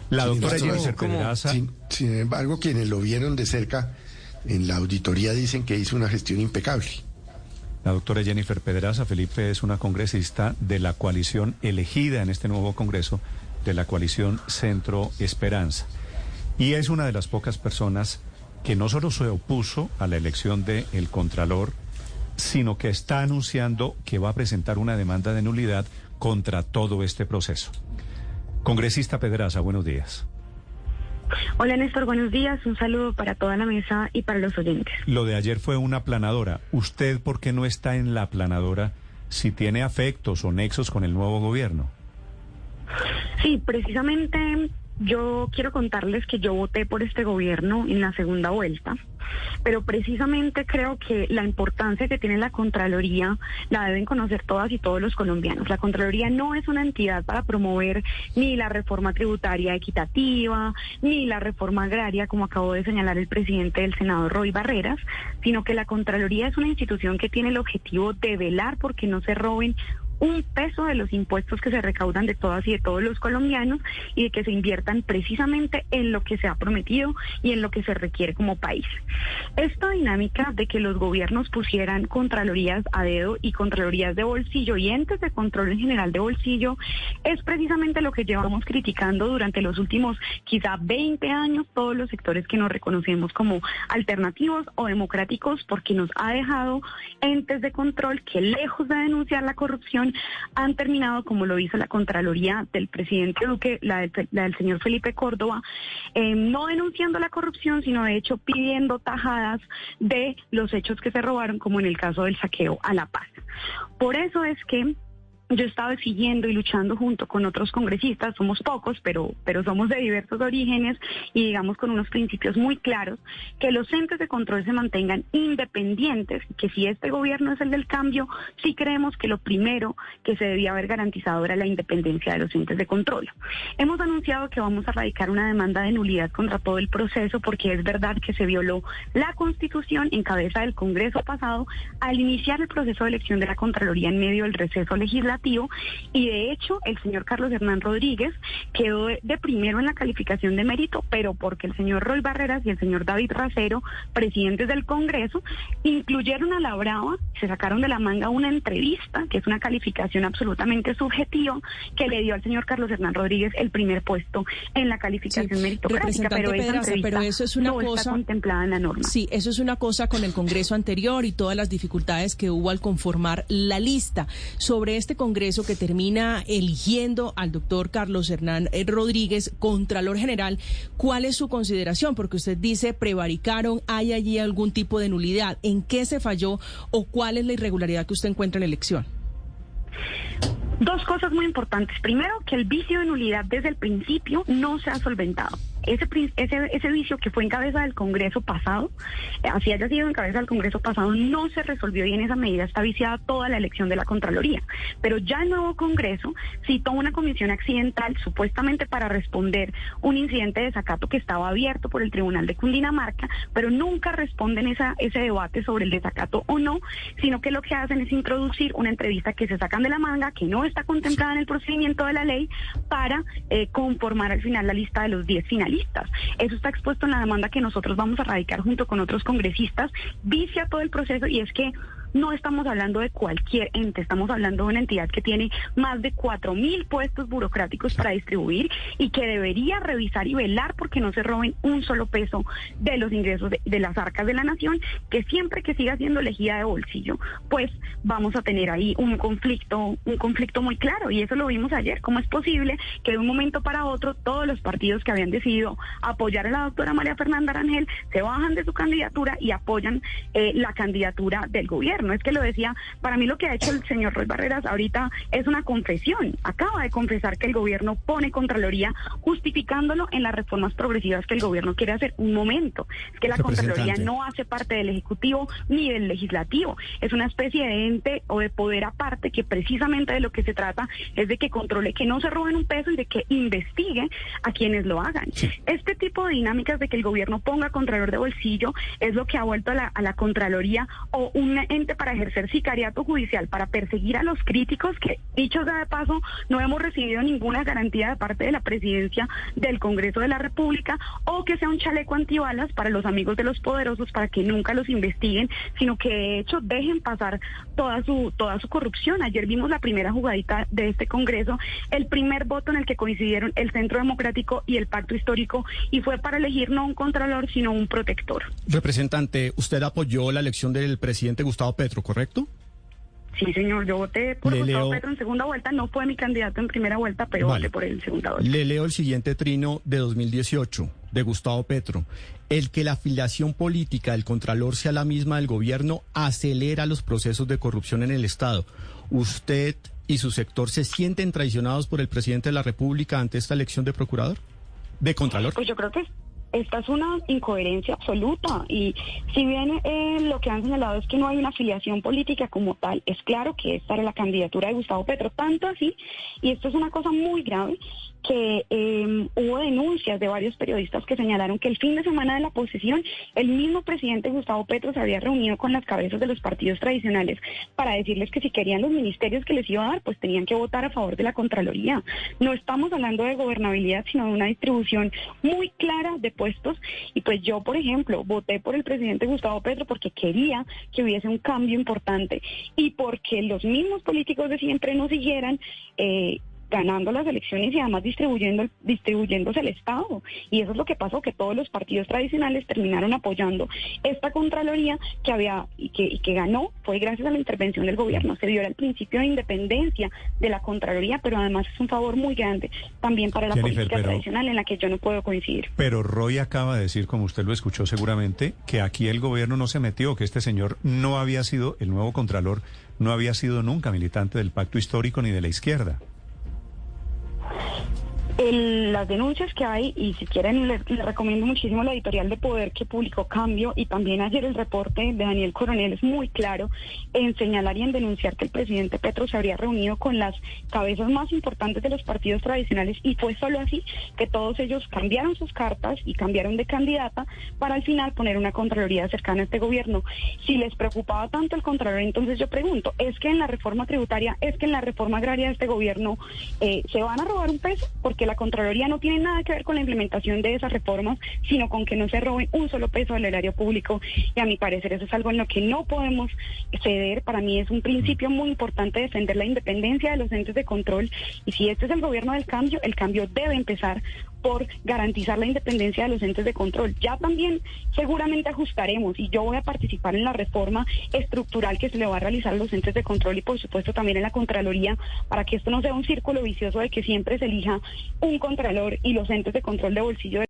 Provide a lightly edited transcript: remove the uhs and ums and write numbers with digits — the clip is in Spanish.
La Sin doctora embargo, Jennifer Pedraza. Sin embargo, quienes lo vieron de cerca en la auditoría dicen que hizo una gestión impecable. La doctora Jennifer Pedraza, Felipe, es una congresista de la coalición elegida en este nuevo Congreso, de la coalición Centro Esperanza. Y es una de las pocas personas que no solo se opuso a la elección del Contralor, sino que está anunciando que va a presentar una demanda de nulidad contra todo este proceso. Congresista Pedraza, buenos días. Hola Néstor, buenos días. Un saludo para toda la mesa y para los oyentes. Lo de ayer fue una aplanadora. ¿Usted por qué no está en la aplanadora si tiene afectos o nexos con el nuevo gobierno? Sí, precisamente yo quiero contarles que yo voté por este gobierno en la segunda vuelta, pero precisamente creo que la importancia que tiene la Contraloría la deben conocer todas y todos los colombianos. La Contraloría no es una entidad para promover ni la reforma tributaria equitativa, ni la reforma agraria, como acabó de señalar el presidente del Senado, Roy Barreras, sino que la Contraloría es una institución que tiene el objetivo de velar porque no se roben un peso de los impuestos que se recaudan de todas y de todos los colombianos y de que se inviertan precisamente en lo que se ha prometido y en lo que se requiere como país. Esta dinámica de que los gobiernos pusieran contralorías a dedo y contralorías de bolsillo y entes de control en general de bolsillo es precisamente lo que llevamos criticando durante los últimos quizá 20 años todos los sectores que nos reconocemos como alternativos o democráticos, porque nos ha dejado entes de control que, lejos de denunciar la corrupción, han terminado, como lo hizo la Contraloría del presidente Duque, la del señor Felipe Córdoba, no denunciando la corrupción, sino de hecho pidiendo tajadas de los hechos que se robaron, como en el caso del saqueo a La Paz. Por eso es que yo he estado exigiendo y luchando junto con otros congresistas, somos pocos, pero somos de diversos orígenes y digamos con unos principios muy claros, que los entes de control se mantengan independientes, que si este gobierno es el del cambio, sí creemos que lo primero que se debía haber garantizado era la independencia de los entes de control. Hemos anunciado que vamos a radicar una demanda de nulidad contra todo el proceso, porque es verdad que se violó la Constitución en cabeza del Congreso pasado al iniciar el proceso de elección de la Contraloría en medio del receso legislativo. Y de hecho el señor Carlos Hernán Rodríguez quedó de primero en la calificación de mérito, pero porque el señor Roy Barreras y el señor David Racero, presidentes del Congreso, incluyeron a la brava, se sacaron de la manga una entrevista, que es una calificación absolutamente subjetiva, que le dio al señor Carlos Hernán Rodríguez el primer puesto en la calificación meritocrática, pero esa entrevista pero eso es una no cosa está contemplada en la norma. Sí, eso es una cosa con el Congreso anterior y todas las dificultades que hubo al conformar la lista. Sobre este Congreso que termina eligiendo al doctor Carlos Hernán Rodríguez, Contralor General, ¿cuál es su consideración? Porque usted dice prevaricaron, ¿hay allí algún tipo de nulidad? ¿En qué se falló o cuál es la irregularidad que usted encuentra en la elección? Dos cosas muy importantes. Primero, que el vicio de nulidad desde el principio no se ha solventado. Ese vicio que fue en cabeza del Congreso pasado, así haya sido en cabeza del Congreso pasado, no se resolvió y en esa medida está viciada toda la elección de la Contraloría. Pero ya el nuevo Congreso citó una comisión accidental supuestamente para responder un incidente de desacato que estaba abierto por el Tribunal de Cundinamarca, pero nunca responden ese debate sobre el desacato o no, sino que lo que hacen es introducir una entrevista que se sacan de la manga, que no está contemplada en el procedimiento de la ley, para conformar al final la lista de los 10 finalistas. Eso está expuesto en la demanda que nosotros vamos a radicar junto con otros congresistas, vicia todo el proceso, y es que no estamos hablando de cualquier ente, estamos hablando de una entidad que tiene más de 4.000 puestos burocráticos para distribuir y que debería revisar y velar porque no se roben un solo peso de los ingresos de las arcas de la nación, que siempre que siga siendo elegida de bolsillo, pues vamos a tener ahí un conflicto muy claro, y eso lo vimos ayer. ¿Cómo es posible que de un momento para otro todos los partidos que habían decidido apoyar a la doctora María Fernanda Rangel se bajan de su candidatura y apoyan la candidatura del gobierno? Es que lo decía, para mí lo que ha hecho el señor Roy Barreras ahorita es una confesión. Acaba de confesar que el gobierno pone Contraloría justificándolo en las reformas progresivas que el gobierno quiere hacer. Un momento, es que la Contraloría no hace parte del Ejecutivo ni del Legislativo. Es una especie de ente o de poder aparte que precisamente de lo que se trata es de que controle que no se roben un peso y de que investigue a quienes lo hagan. Sí. Este tipo de dinámicas de que el gobierno ponga Contralor de bolsillo es lo que ha vuelto a la Contraloría o un ente simplemente para ejercer sicariato judicial, para perseguir a los críticos, que dicho sea de paso, no hemos recibido ninguna garantía de parte de la presidencia del Congreso de la República, o que sea un chaleco antibalas para los amigos de los poderosos para que nunca los investiguen, sino que de hecho dejen pasar toda su corrupción. Ayer vimos la primera jugadita de este Congreso, el primer voto en el que coincidieron el Centro Democrático y el Pacto Histórico, y fue para elegir no un contralor, sino un protector. Representante, usted apoyó la elección del presidente Gustavo Petro, ¿correcto? Sí, señor, yo voté por Gustavo Petro en segunda vuelta, no fue mi candidato en primera vuelta, pero voté por él en segunda vuelta. Le leo el siguiente trino de 2018, de Gustavo Petro. El que la afiliación política del Contralor sea la misma del gobierno acelera los procesos de corrupción en el Estado. ¿Usted y su sector se sienten traicionados por el presidente de la República ante esta elección de procurador? ¿De Contralor? Pues yo creo que esta es una incoherencia absoluta, y si bien lo que han señalado es que no hay una afiliación política como tal, es claro que esta era la candidatura de Gustavo Petro, tanto así, y esto es una cosa muy grave, que hubo denuncias de varios periodistas que señalaron que el fin de semana de la posesión, el mismo presidente Gustavo Petro se había reunido con las cabezas de los partidos tradicionales para decirles que si querían los ministerios que les iba a dar, pues tenían que votar a favor de la Contraloría. No estamos hablando de gobernabilidad, sino de una distribución muy clara de puestos, y pues yo, por ejemplo, voté por el presidente Gustavo Petro porque quería que hubiese un cambio importante, y porque los mismos políticos de siempre no siguieran ganando las elecciones y además distribuyéndose el Estado. Y eso es lo que pasó, que todos los partidos tradicionales terminaron apoyando esta Contraloría que había y que ganó, fue gracias a la intervención del gobierno. Se viola el principio de independencia de la Contraloría, pero además es un favor muy grande también para la política tradicional, en la que yo no puedo coincidir. Pero Roy acaba de decir, como usted lo escuchó seguramente, que aquí el gobierno no se metió, que este señor no había sido, el nuevo Contralor, no había sido nunca militante del Pacto Histórico ni de la izquierda. Las denuncias que hay, y si quieren les recomiendo muchísimo la editorial de Poder que publicó Cambio, y también ayer el reporte de Daniel Coronel es muy claro en señalar y en denunciar que el presidente Petro se habría reunido con las cabezas más importantes de los partidos tradicionales, y fue solo así que todos ellos cambiaron sus cartas y cambiaron de candidata para al final poner una Contraloría cercana a este gobierno. Si les preocupaba tanto el Contralor, entonces yo pregunto, ¿es que en la reforma tributaria, es que en la reforma agraria de este gobierno se van a robar un peso? Porque la Contraloría no tiene nada que ver con la implementación de esas reformas, sino con que no se roben un solo peso del erario público, y a mi parecer eso es algo en lo que no podemos ceder. Para mí es un principio muy importante defender la independencia de los entes de control, y si este es el gobierno del cambio, el cambio debe empezar por garantizar la independencia de los entes de control. Ya también seguramente ajustaremos, y yo voy a participar en la reforma estructural que se le va a realizar a los entes de control, y por supuesto también en la Contraloría, para que esto no sea un círculo vicioso de que siempre se elija un contralor y los entes de control de bolsillo